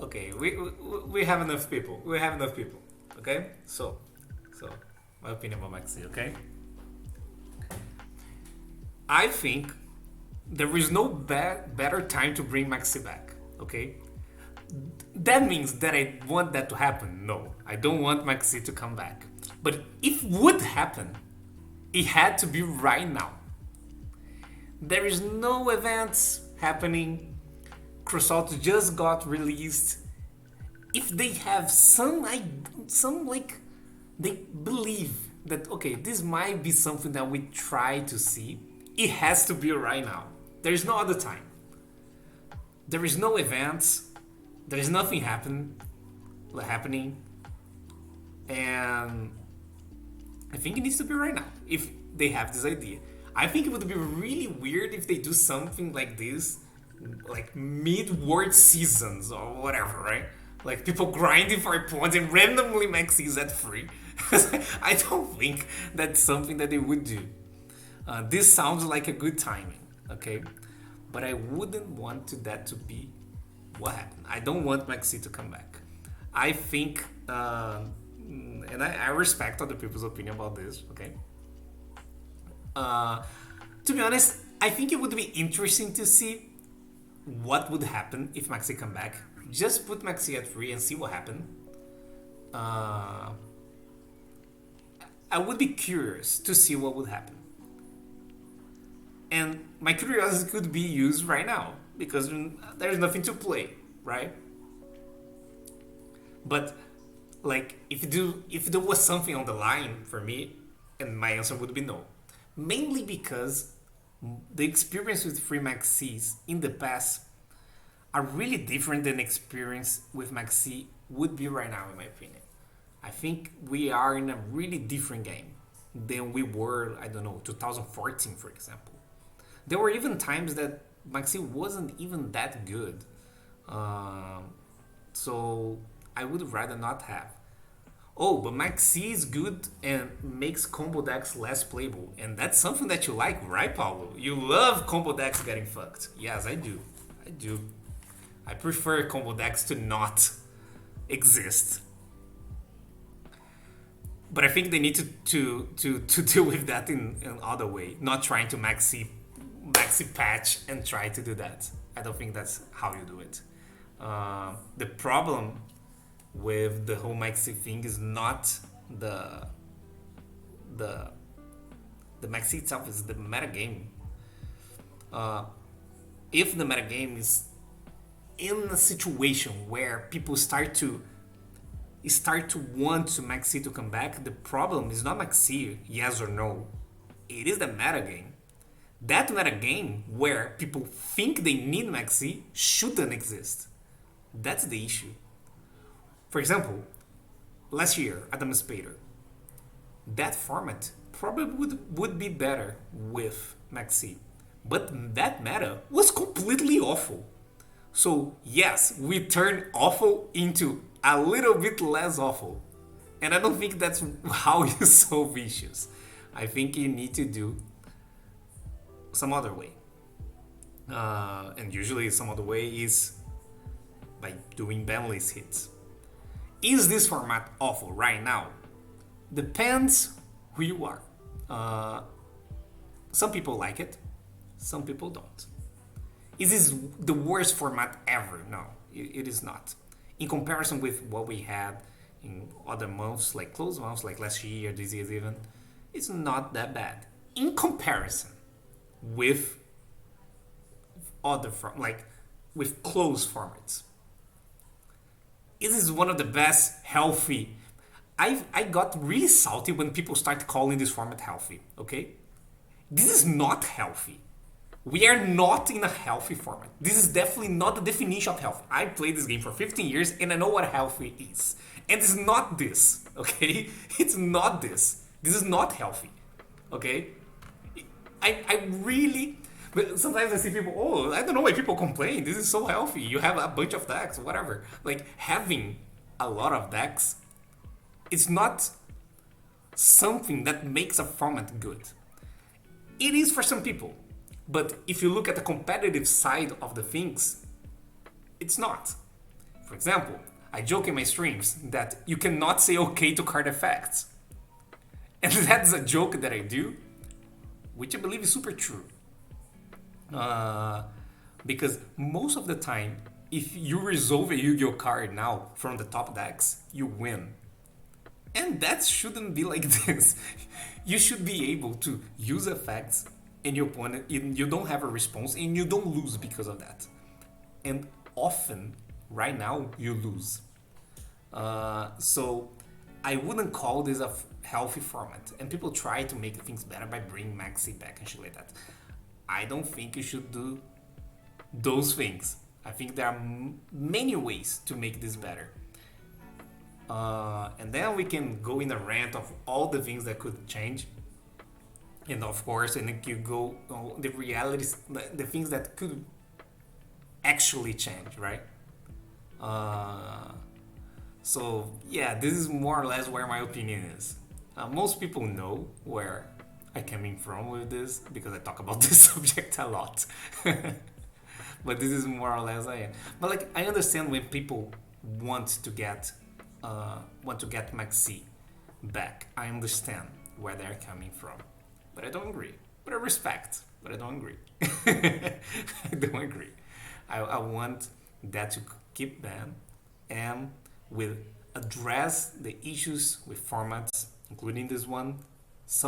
Okay, we have enough people. We have enough people. Okay, so my opinion about Maxx C. Okay, I think there is no better time to bring Maxx C back. Okay, that means that I want that to happen. No, I don't want Maxx C to come back. But if would happen, it had to be right now. There is no events happening. Contatos just got released. If they have some like they believe that okay, this might be something that we try to see, it has to be right now. There is no other time. There is no events. There is nothing happening, and I think it needs to be right now. If they have this idea, I think it would be really weird if they do something like this, like mid-word seasons or whatever, right? Like people grinding for points and randomly Maxx C is at free. I don't think that's something that they would do. This sounds like a good timing, okay? But I wouldn't want that to be what happened. I don't want Maxx C to come back. I think, and I respect other people's opinion about this, okay? To be honest, I think it would be interesting to see what would happen if Maxx C come back. Just put Maxx C at free and see what happened. I would be curious to see what would happen. And my curiosity could be used right now because there's nothing to play, right? But like if there was something on the line for me, and my answer would be no. Mainly because the experience with free Maxx Cs in the past are really different than experience with Maxx C would be right now, in my opinion. I think we are in a really different game than we were, I don't know, 2014, for example. There were even times that Maxx C wasn't even that good. So I would rather not have. Oh, but Maxx C is good and makes combo decks less playable. And that's something that you like, right, Paulo? You love combo decks getting fucked. Yes, I do. I prefer combo decks to not exist. But I think they need to deal with that in other way. Not trying to Maxx C patch and try to do that. I don't think that's how you do it. The problem with the whole Maxx C thing is not the Maxx C itself, is the metagame. If the metagame is in a situation where people start to want to Maxx C to come back, the problem is not Maxx C, yes or no. It is the metagame. That metagame where people think they need Maxx C shouldn't exist. That's the issue. For example, last year, Adam Spader. That format probably would be better with Maxx C. But that meta was completely awful. So yes, we turned awful into a little bit less awful. And I don't think that's how you solve issues. I think you need to do some other way. And usually some other way is by doing banlist hits. Is this format awful right now? Depends who you are. Some people like it, some people don't. Is this the worst format ever? No, it is not. In comparison with what we had in other months, like close months, like last year, this year even, it's not that bad. In comparison with other with closed formats. This is one of the best healthy. I got really salty when people start calling this format healthy, okay? This is not healthy. We are not in a healthy format. This is definitely not the definition of healthy. I played this game for 15 years and I know what healthy is. And it's not this, okay? It's not this. This is not healthy, okay? I really... But sometimes I see people, oh, I don't know why people complain. This is so healthy. You have a bunch of decks, whatever. Like, having a lot of decks, it's not something that makes a format good. It is for some people. But if you look at the competitive side of the things, it's not. For example, I joke in my streams that you cannot say okay to card effects. And that's a joke that I do, which I believe is super true. Because most of the time, if you resolve a Yu-Gi-Oh card now from the top decks, you win. And that shouldn't be like this. You should be able to use effects and your opponent, you don't have a response and you don't lose because of that. And often, right now, you lose. So I wouldn't call this a healthy format. And people try to make things better by bringing Maxx C back and shit like that. I don't think you should do those things. I think there are many ways to make this better. And then we can go in a rant of all the things that could change. And of course, and then you go on the realities, the things that could actually change, right? So yeah, this is more or less where my opinion is. Most people know where I'm coming from with this because I talk about this subject a lot. But this is more or less I am. But like I understand when people want to get Maxx C back. I understand where they're coming from, but I don't agree. But I respect, but I don't agree. I don't agree. I want that to keep them and will address the issues with formats, including this one,